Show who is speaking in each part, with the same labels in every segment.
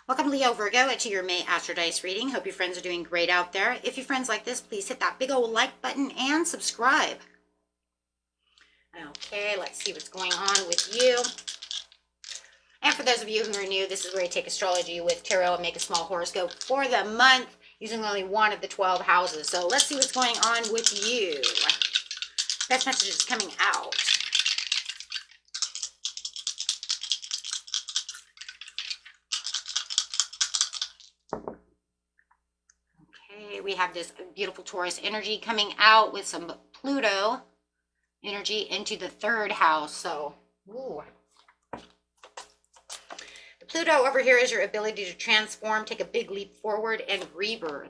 Speaker 1: Welcome, Leo, Virgo, to your May Astro Dice reading. Hope your friends are doing great out there. If your friends like this, please hit that big old like button and subscribe. Okay, let's see what's going on with you. And for those of you who are new, this is where I take astrology with tarot and make a small horoscope for the month using only one of the 12 houses. So let's see what's going on with you. Best messages coming out. We have this beautiful Taurus energy coming out with some Pluto energy into the 3rd house. So, ooh. The Pluto over here is your ability to transform, take a big leap forward, and rebirth.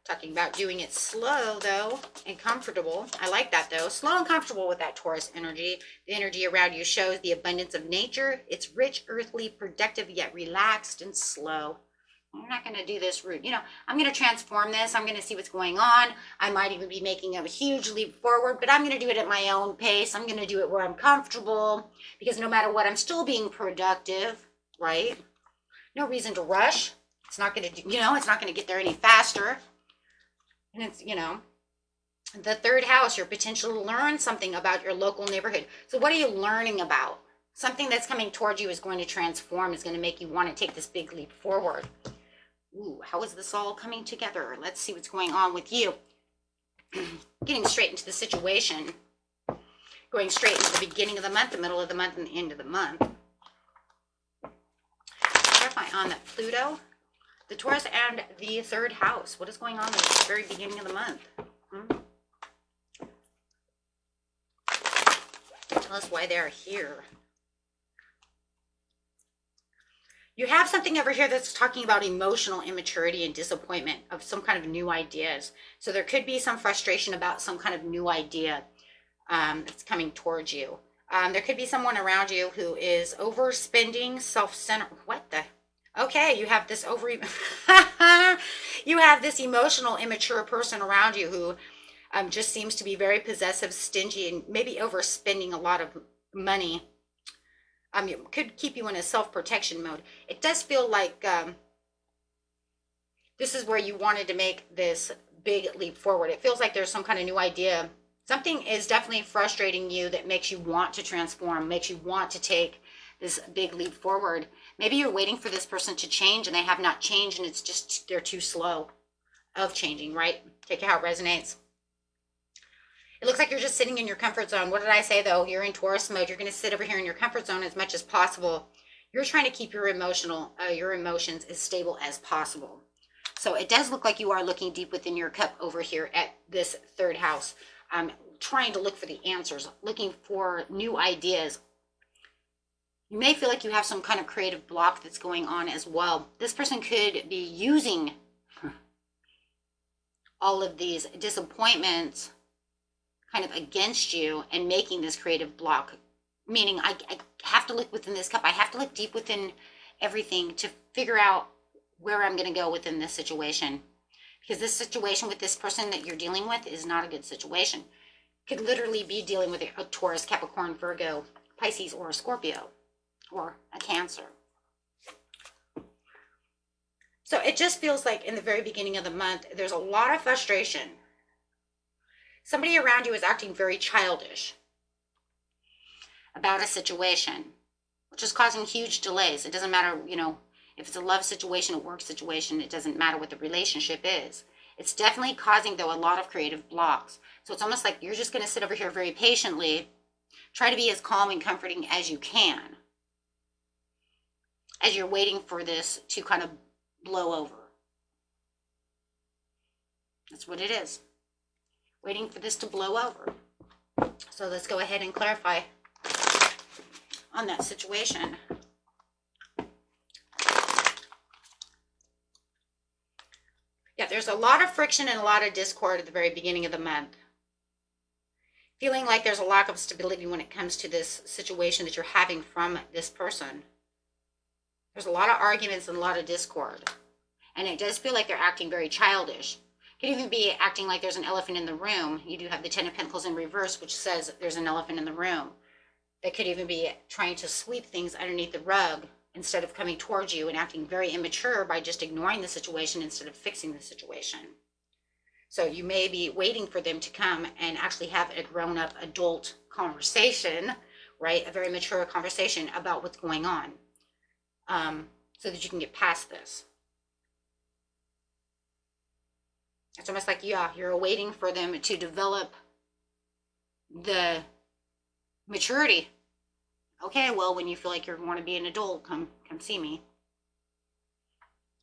Speaker 1: Talking about doing it slow, though, and comfortable. I like that, though. Slow and comfortable with that Taurus energy. The energy around you shows the abundance of nature. It's rich, earthly, productive, yet relaxed and slow. You're not going to do this rude. You know, I'm going to transform this. I'm going to see what's going on. I might even be making a huge leap forward, but I'm going to do it at my own pace. I'm going to do it where I'm comfortable, because no matter what, I'm still being productive, right? No reason to rush. It's not going to, it's not going to get there any faster. And it's, the 3rd house, your potential to learn something about your local neighborhood. So what are you learning about? Something that's coming towards you is going to transform, is going to make you want to take this big leap forward. Ooh, how is this all coming together? Let's see what's going on with you. Getting straight into the situation. Going straight into the beginning of the month, the middle of the month, and the end of the month. Clarify on that Pluto, the Taurus, and the 3rd house. What is going on at the very beginning of the month? Tell us why they're here. You have something over here that's talking about emotional immaturity and disappointment of some kind of new ideas. So there could be some frustration about some kind of new idea that's coming towards you. There could be someone around you who is overspending, self-centered. What the? Okay, you have this you have this emotional, immature person around you who just seems to be very possessive, stingy, and maybe overspending a lot of money. It could keep you in a self-protection mode. It does feel like this is where you wanted to make this big leap forward. It feels like there's some kind of new idea. Something is definitely frustrating you that makes you want to transform, makes you want to take this big leap forward. Maybe you're waiting for this person to change and they have not changed, and it's just they're too slow of changing, right? Take it how it resonates. It looks like you're just sitting in your comfort zone. What did I say, though? You're in Taurus mode. You're going to sit over here in your comfort zone as much as possible. You're trying to keep your emotions as stable as possible. So it does look like you are looking deep within your cup over here at this 3rd house, trying to look for the answers, looking for new ideas. You may feel like you have some kind of creative block that's going on as well. This person could be using all of these disappointments kind of against you and making this creative block, meaning I have to look within this cup. I have to look deep within everything to figure out where I'm going to go within this situation, because this situation with this person that you're dealing with is not a good situation. Could literally be dealing with a Taurus, Capricorn, Virgo, Pisces, or a Scorpio, or a Cancer. So it just feels like in the very beginning of the month, there's a lot of frustration. Somebody around you is acting very childish about a situation, which is causing huge delays. It doesn't matter, if it's a love situation, a work situation, it doesn't matter what the relationship is. It's definitely causing, though, a lot of creative blocks. So it's almost like you're just going to sit over here very patiently, try to be as calm and comforting as you can, as you're waiting for this to kind of blow over. That's what it is. Waiting for this to blow over. So let's go ahead and clarify on that situation. Yeah, there's a lot of friction and a lot of discord at the very beginning of the month. Feeling like there's a lack of stability when it comes to this situation that you're having from this person. There's a lot of arguments and a lot of discord. And it does feel like they're acting very childish. Could even be acting like there's an elephant in the room. You do have the Ten of Pentacles in reverse, which says there's an elephant in the room. They could even be trying to sweep things underneath the rug instead of coming towards you and acting very immature by just ignoring the situation instead of fixing the situation. So you may be waiting for them to come and actually have a grown-up adult conversation, right? A very mature conversation about what's going on, so that you can get past this. It's almost like, yeah, you're waiting for them to develop the maturity. Okay, well, when you feel like you want to be an adult, come see me.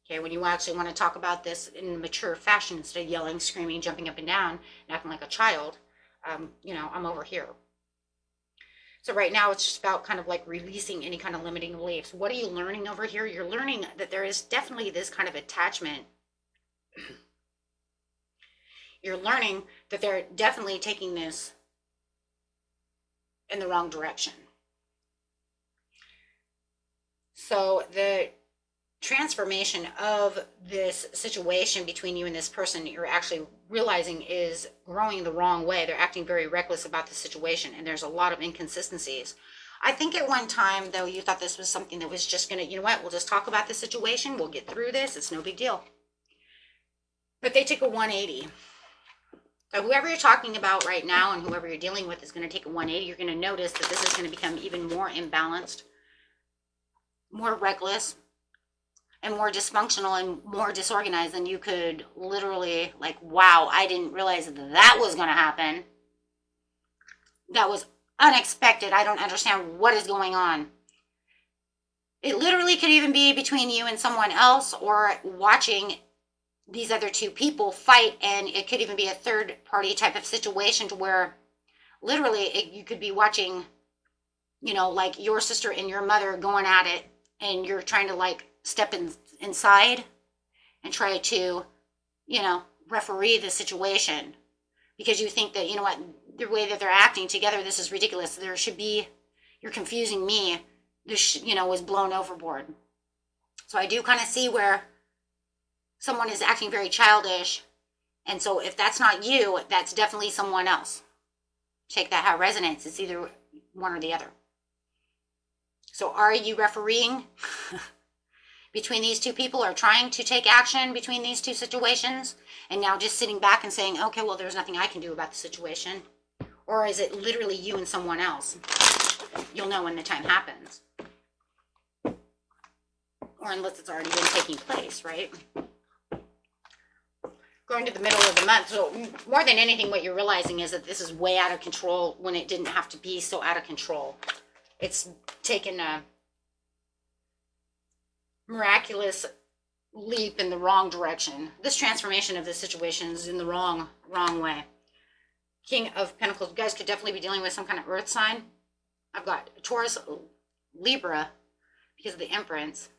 Speaker 1: Okay, when you actually want to talk about this in a mature fashion instead of yelling, screaming, jumping up and down, and acting like a child, you know, I'm over here. So right now it's just about kind of like releasing any kind of limiting beliefs. What are you learning over here? You're learning that there is definitely this kind of attachment. You're learning that they're definitely taking this in the wrong direction. So the transformation of this situation between you and this person you're actually realizing is growing the wrong way. They're acting very reckless about the situation, and there's a lot of inconsistencies. I think at one time, though, you thought this was something that was just going to, you know what, we'll just talk about the situation. We'll get through this. It's no big deal. But they took a 180. So whoever you're talking about right now and whoever you're dealing with is going to take a 180. You're going to notice that this is going to become even more imbalanced, more reckless, and more dysfunctional and more disorganized than you could literally, like, wow, I didn't realize that was going to happen. That was unexpected. I don't understand what is going on. It literally could even be between you and someone else, or watching these other two people fight, and it could even be a third party type of situation to where literally you could be watching, you know, like your sister and your mother going at it, and you're trying to like step inside and try to, you know, referee the situation because you think that, you know what, the way that they're acting together, this is ridiculous. There should be, you're confusing me. This, you know, was blown overboard. So I do kind of see where someone is acting very childish. And so if that's not you, that's definitely someone else. Take that how it resonates. It's either one or the other. So are you refereeing between these two people, or trying to take action between these two situations, and now just sitting back and saying, okay, well, there's nothing I can do about the situation? Or is it literally you and someone else? You'll know when the time happens. Or unless it's already been taking place, right? Going to the middle of the month. So more than anything, what you're realizing is that this is way out of control when it didn't have to be so out of control. It's taken a miraculous leap in the wrong direction. This transformation of this situation is in the wrong way. King of Pentacles. You guys could definitely be dealing with some kind of earth sign. I've got Taurus, Libra, because of the Empress.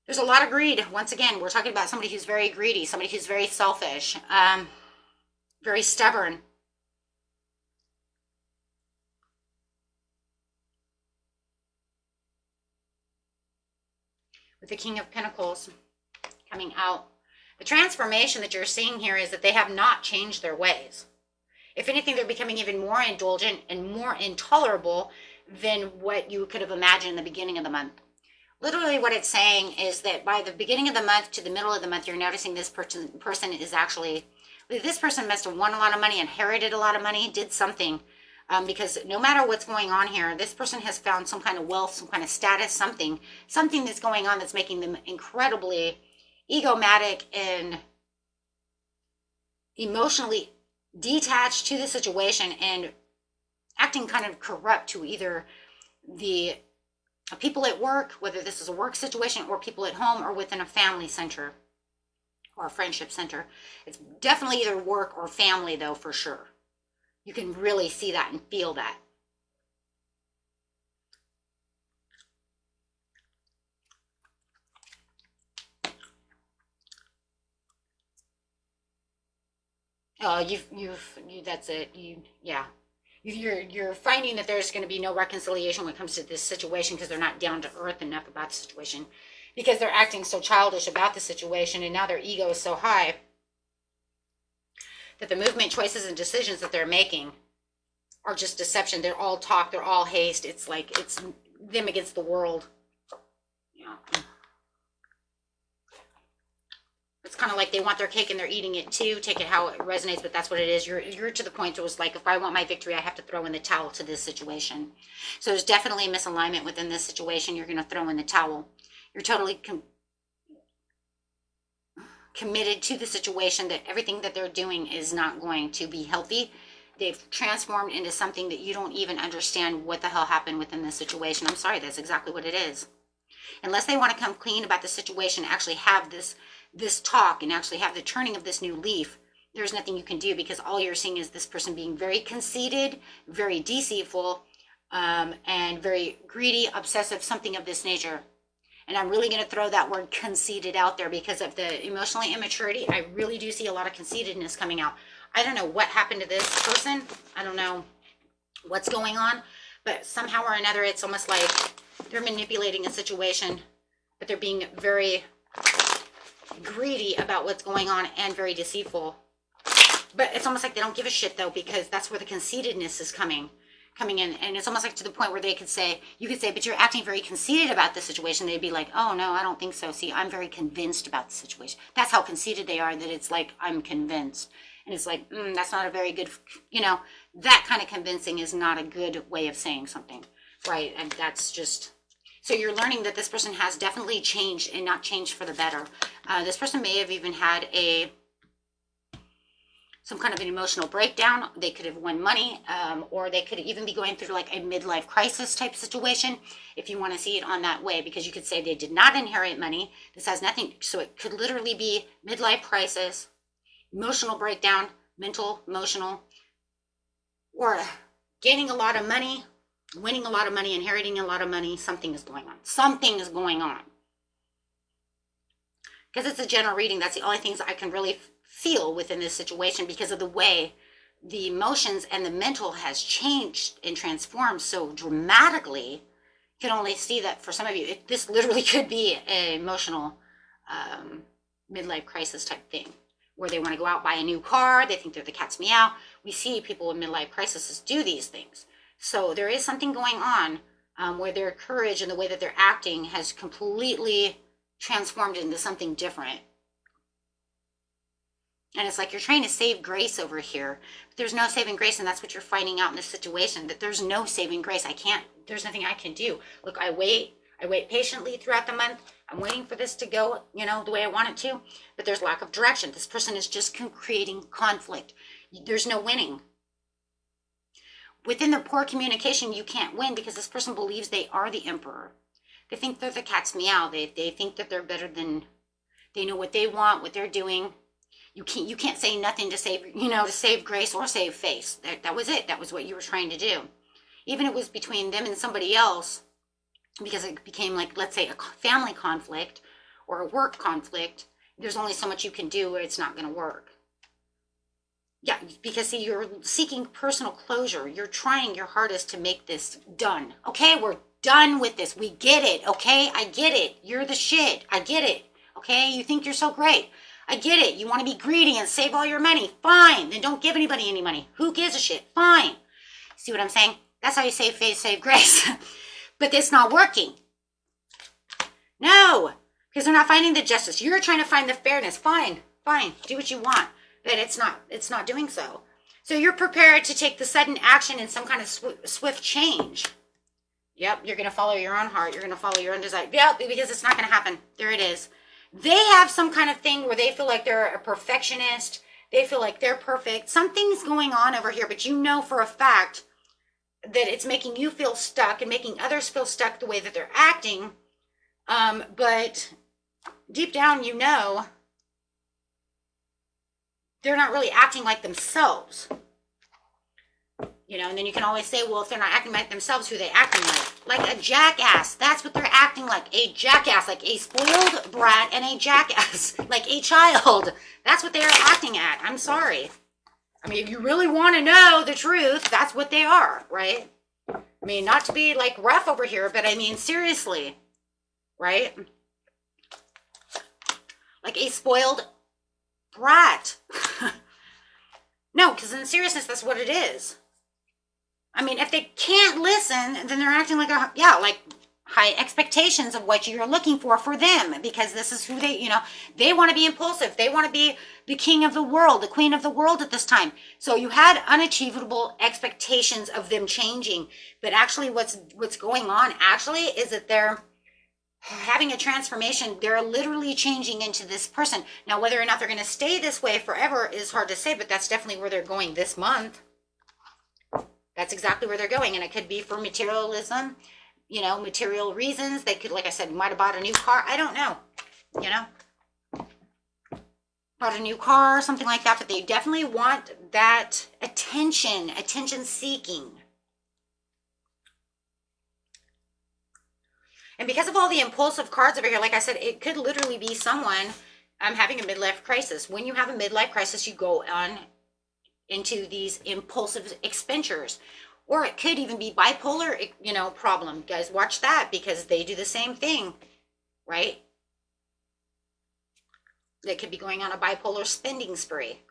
Speaker 1: There's a lot of greed. Once again, we're talking about somebody who's very greedy, somebody who's very selfish, very stubborn. With the King of Pentacles coming out. The transformation that you're seeing here is that they have not changed their ways. If anything, they're becoming even more indulgent and more intolerable than what you could have imagined in the beginning of the month. Literally what it's saying is that by the beginning of the month to the middle of the month, you're noticing this person is actually, this person must have won a lot of money, inherited a lot of money, did something. Because no matter what's going on here, this person has found some kind of wealth, some kind of status, something that's going on that's making them incredibly egomatic and emotionally detached to the situation and acting kind of corrupt to either the people at work, whether this is a work situation, or people at home, or within a family center or a friendship center. It's definitely either work or family, though, for sure. You can really see that and feel that. That's it. Yeah. You're finding that there's going to be no reconciliation when it comes to this situation because they're not down to earth enough about the situation, because they're acting so childish about the situation, and now their ego is so high that the movement, choices, and decisions that they're making are just deception. They're all talk. They're all haste. It's like it's them against the world. Yeah. It's kind of like they want their cake and they're eating it too. Take it how it resonates, but that's what it is. You're to the point where it was like, if I want my victory, I have to throw in the towel to this situation. So there's definitely a misalignment within this situation. You're going to throw in the towel. You're totally committed to the situation, that everything that they're doing is not going to be healthy. They've transformed into something that you don't even understand what the hell happened within this situation. I'm sorry, that's exactly what it is. Unless they want to come clean about the situation, actually have this talk and actually have the turning of this new leaf, there's nothing you can do, because all you're seeing is this person being very conceited, very deceitful, and very greedy, obsessive, something of this nature. And I'm really going to throw that word conceited out there because of the emotional immaturity. I really do see a lot of conceitedness coming out. I don't know what happened to this person. I don't know what's going on, but somehow or another, it's almost like they're manipulating a situation, but they're being very greedy about what's going on and very deceitful. But it's almost like they don't give a shit though, because that's where the conceitedness is coming in. And it's almost like to the point where you could say, but you're acting very conceited about the situation. They'd be like, oh no, I don't think so. See, I'm very convinced about the situation. That's how conceited they are, that it's like, I'm convinced. And it's like, that's not a very good, that kind of convincing is not a good way of saying something, right? And that's just, so you're learning that this person has definitely changed, and not changed for the better. This person may have even had some kind of an emotional breakdown. They could have won money, or they could even be going through like a midlife crisis type situation, if you want to see it on that way, because you could say they did not inherit money. This has nothing, so it could literally be midlife crisis, emotional breakdown, mental, emotional, or gaining a lot of money, winning a lot of money, inheriting a lot of money. Something is going on. Something is going on. Because it's a general reading. That's the only things I can really feel within this situation, because of the way the emotions and the mental has changed and transformed so dramatically. You can only see that for some of you, this literally could be an emotional midlife crisis type thing, where they want to go out, buy a new car. They think they're the cat's meow. We see people with midlife crises do these things. So there is something going on where their courage and the way that they're acting has completely transformed into something different. And it's like you're trying to save grace over here, but there's no saving grace. And that's what you're finding out in this situation, that there's no saving grace. There's nothing I can do. Look, I wait patiently throughout the month. I'm waiting for this to go, the way I want it to, but there's lack of direction. This person is just creating conflict. There's no winning. Within the poor communication, you can't win, because this person believes they are the emperor. They think they're the cat's meow. They think that they're better than, they know what they want, what they're doing. You can't say nothing to save, to save grace or save face. That was it. That was what you were trying to do. Even if it was between them and somebody else, because it became like, let's say, a family conflict or a work conflict, there's only so much you can do where it's not going to work. Yeah, because see, you're seeking personal closure. You're trying your hardest to make this done. Okay, we're done with this. We get it, okay? I get it. You're the shit. I get it, okay? You think you're so great. I get it. You want to be greedy and save all your money. Fine. Then don't give anybody any money. Who gives a shit? Fine. See what I'm saying? That's how you save face, save grace. But it's not working. No, because they're not finding the justice. You're trying to find the fairness. Fine. Do what you want. But it's not doing so. So you're prepared to take the sudden action in some kind of swift change. Yep, you're going to follow your own heart. You're going to follow your own desire. Yep, because it's not going to happen. There it is. They have some kind of thing where they feel like they're a perfectionist. They feel like they're perfect. Something's going on over here, but you know for a fact that it's making you feel stuck and making others feel stuck the way that they're acting. But deep down, they're not really acting like themselves. And then you can always say, well, if they're not acting like themselves, who are they acting like? Like a jackass. That's what they're acting like. A jackass, like a spoiled brat and a jackass, like a child. That's what they're acting at. I'm sorry. I mean, if you really want to know the truth, that's what they are, right? I mean, not to be like rough over here, but I mean, seriously, right? Like a spoiled brat. No, because in seriousness, that's what it is. I mean, if they can't listen, then they're acting like like high expectations of what you're looking for them, because this is who they want to be impulsive. They want to be the king of the world, the queen of the world at this time. So you had unachievable expectations of them changing, but actually what's going on actually is that they're having a transformation. They're literally changing into this person. Now, whether or not they're going to stay this way forever is hard to say, but that's definitely where they're going this month. That's exactly where they're going. And it could be for materialism, material reasons. They could, like I said, might have bought a new car. I don't know, bought a new car or something like that, but they definitely want that attention seeking. And because of all the impulsive cards over here, like I said, it could literally be someone having a midlife crisis. When you have a midlife crisis, you go on into these impulsive expenditures. Or it could even be bipolar, problem. You guys watch that, because they do the same thing, right? They could be going on a bipolar spending spree.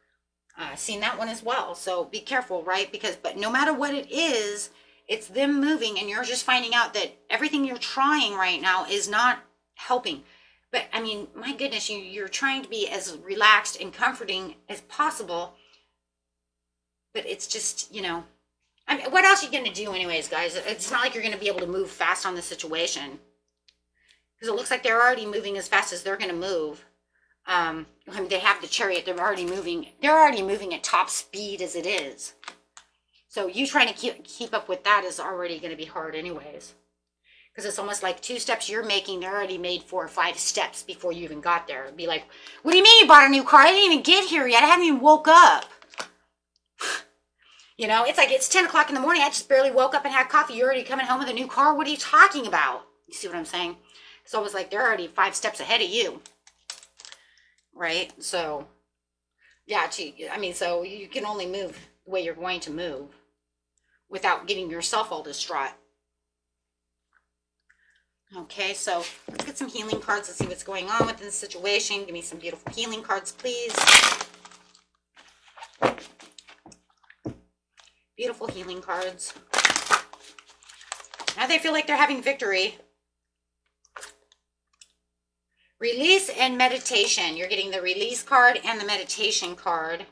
Speaker 1: Seen that one as well. So be careful, right? But no matter what it is, it's them moving, and you're just finding out that everything you're trying right now is not helping. But I mean, my goodness, you're trying to be as relaxed and comforting as possible. But it's just, I mean, what else are you going to do anyways, guys? It's not like you're going to be able to move fast on the situation, because it looks like they're already moving as fast as they're going to move. I mean, they have the chariot. They're already moving at top speed as it is. So you trying to keep up with that is already going to be hard anyways, because it's almost like 2 steps you're making, they're already made 4 or 5 steps before you even got there. It'd be like, what do you mean you bought a new car? I didn't even get here yet. I haven't even woke up. It's like it's 10 o'clock in the morning. I just barely woke up and had coffee. You're already coming home with a new car. What are you talking about? You see what I'm saying? It's almost like they're already 5 steps ahead of you. Right? So, yeah, so you can only move the way you're going to move without getting yourself all distraught. Okay, so let's get some healing cards. Let's see what's going on within the situation. Give me some beautiful healing cards, please. Beautiful healing cards. Now they feel like they're having victory. Release and meditation. You're getting the release card and the meditation card.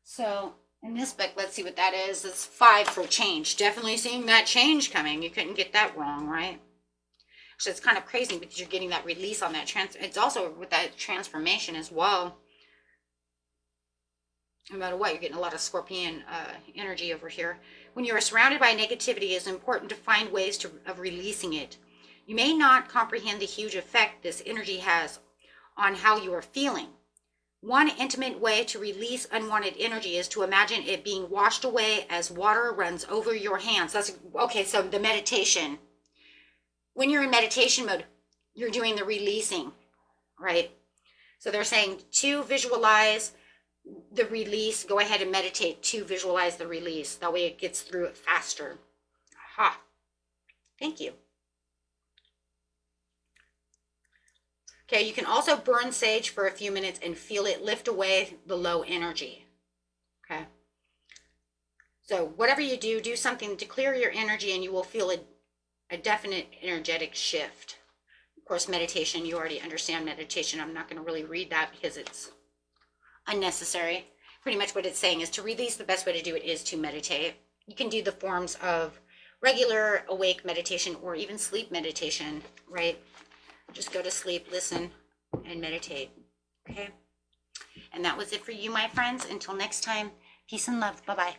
Speaker 1: So in this book, let's see what that is. It's 5 for change. Definitely seeing that change coming. You couldn't get that wrong, right? So it's kind of crazy, because you're getting that release on that it's also with that transformation as well. No matter what, you're getting a lot of Scorpion energy over here. When you are surrounded by negativity, it's important to find ways of releasing it. You may not comprehend the huge effect this energy has on how you are feeling. One intimate way to release unwanted energy is to imagine it being washed away as water runs over your hands. Okay, so the meditation. When you're in meditation mode, you're doing the releasing, right? So they're saying to visualize the release, go ahead and meditate to visualize the release. That way it gets through it faster. Aha. Thank you. Okay, you can also burn sage for a few minutes and feel it lift away the low energy. Okay. So whatever you do, do something to clear your energy, and you will feel a definite energetic shift. Of course, meditation, you already understand meditation. I'm not going to really read that because it's unnecessary. Pretty much what it's saying is to release, the best way to do it is to meditate. You can do the forms of regular awake meditation or even sleep meditation, right? Just go to sleep, listen, and meditate. Okay? And that was it for you, my friends. Until next time, peace and love. Bye-bye.